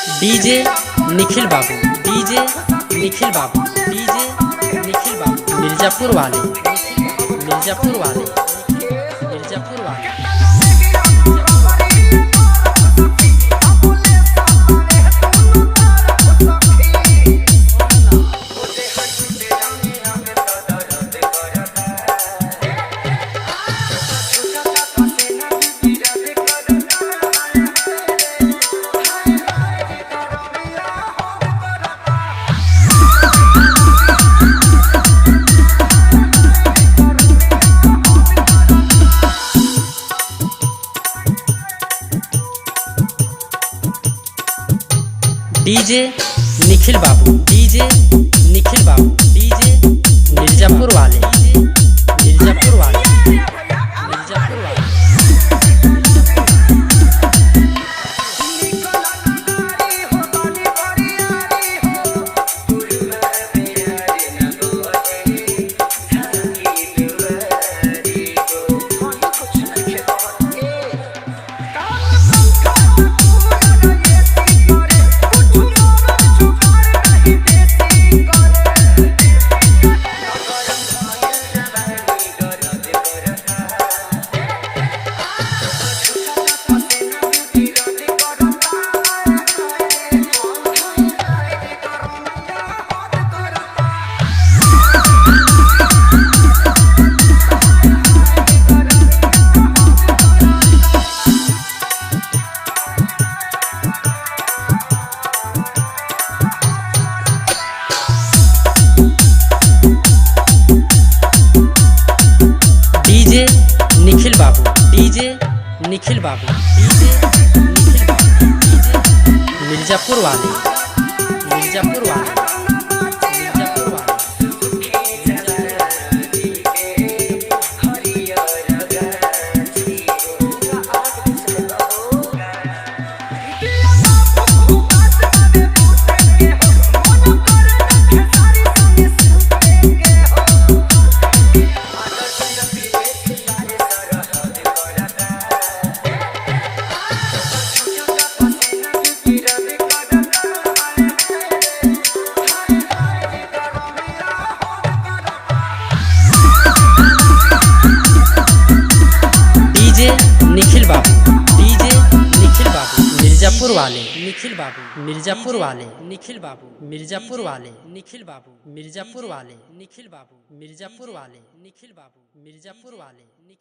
DJ Nikhil बाबू, DJ Nikhil बाबू, DJ Nikhil बाबू, मिर्जापुर वाले, मिर्जापुर वाले, मिर्जापुर वाले। डीजे निखिल बाबू, डीजे निखिल बाबू, डीजे मिर्जापुर वाले, मिर्जापुर वाले, मिर्जापुर वाले। निखिल बाबू, डीजे निखिल बाबू, डीजे निखिल बाबू, डीजे मिर्जापुर वाले, मिर्जापुर वाले, मिर्जापुर वाले। निखिल बाबू, डीजे निखिल बाबू, मिर्जापुर वाले, निखिल बाबू, मिर्जापुर वाले, निखिल बाबू, मिर्जापुर वाले, निखिल बाबू, मिर्जापुर वाले, निखिल बाबू, मिर्जापुर वाले, निखिल बाबू, मिर्जापुर वाले।